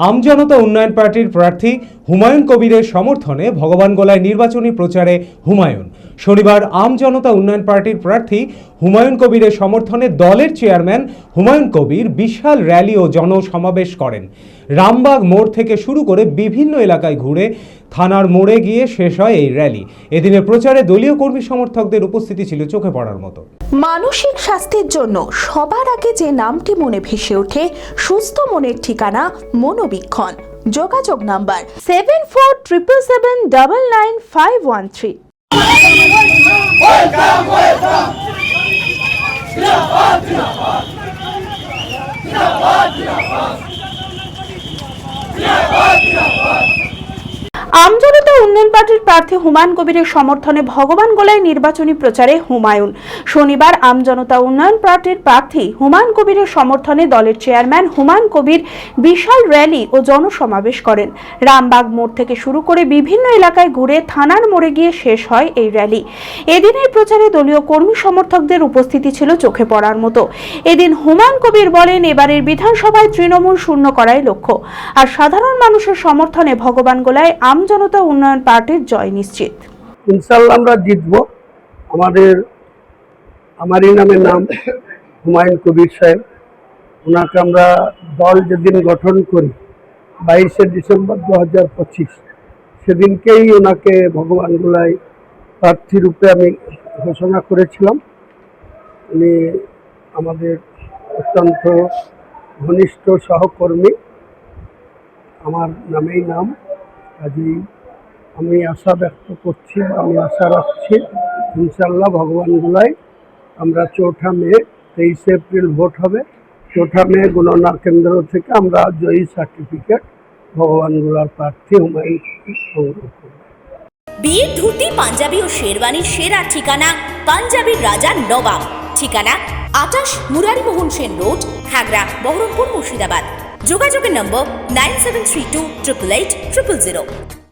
আমজনতা উন্নয়ন পার্টির প্রার্থী হুমায়ুন কবিরের সমর্থনে ভগবানগোলায় নির্বাচনী প্রচারে হুমায়ুন। শনিবার আমজনতা উন্নয়ন পার্টির প্রার্থী হুমায়ুন কবিরের সমর্থনে দলের চেয়ারম্যান হুমায়ুন কবির বিশাল র্যালি ও জনসমাবেশ করেন। রামবাগ মোড় থেকে শুরু করে বিভিন্ন এলাকায় ঘুরে থানার মোড়ে গিয়ে শেষ হয় এই র্যালি। এদিনের প্রচারে দলীয় কর্মী সমর্থকদের উপস্থিতি ছিল চোখে পড়ার মতো। মানসিক স্বাস্থ্যের জন্য সবার আগে যে নামটি মনে ভেসে ওঠে, সুস্থ মনের ঠিকানা মনোবীক্ষণ। যোগাযোগ নাম্বার 7477799513। আমজনতা উন্নয়ন পার্টির প্রার্থী হুমায়ুন কবিরের সমর্থনে ভগবানগোলায় নির্বাচনী প্রচারে হুমায়ুন। শনিবার আমজনতা উন্নয়ন পার্টির প্রার্থী হুমায়ুন কবিরের সমর্থনে দলের চেয়ারম্যান হুমায়ুন কবির বিশাল র্যালি ও জনসমাবেশ করেন। রামবাগ মোড় থেকে শুরু করে বিভিন্ন এলাকায় ঘুরে থানার মোড়ে গিয়ে শেষ হয় এই র্যালি। এদিনের প্রচারে দলীয় কর্মী সমর্থকদের উপস্থিতি ছিল চোখে পড়ার মতো। এদিন হুমায়ুন কবির বলেন, এবারের বিধানসভায় তৃণমূল শূন্য করাই লক্ষ্য, আর সাধারণ মানুষের সমর্থনে ভগবানগোলায় আমজনতা উন্নয়ন পার্টির জয় নিশ্চিত। ইনশাআল্লাহ আমরা জিতবো। আমারই নাম হুমায়ুন কবির সাহেব। ওনাকে আমরা দল যেদিন গঠন করি 22শে ডিসেম্বর 2025, সেদিনকেই ওনাকে ভগবানগোলায় প্রার্থী রূপে আমি ঘোষণা করেছিলাম। উনি আমাদের অত্যন্ত ঘনিষ্ঠ সহকর্মী, আমার নামেই নাম। কাজেই আমি আশা ব্যক্ত করছি, আমি আশা রাখছি ইনশাআল্লাহ ভগবানগোলায় আমরা 4 মে 23 এপ্রিল ভোট হবে। 4 মে গণনা কেন্দ্র থেকে আমরা জয়ী সার্টিফিকেট ভগবানগোলার প্রার্থী হুমায়ুন সংগ্রহ করব। বিয়ের ধুতি, পাঞ্জাবি ও শেরওয়ানির সেরা ঠিকানা পাঞ্জাবির রাজা নবাব। ঠিকানা 28 মুরারি মোহন সেন রোড, খাগড়া, বহরমপুর, মুর্শিদাবাদ। যোগাযোগের নম্বর 9732880000।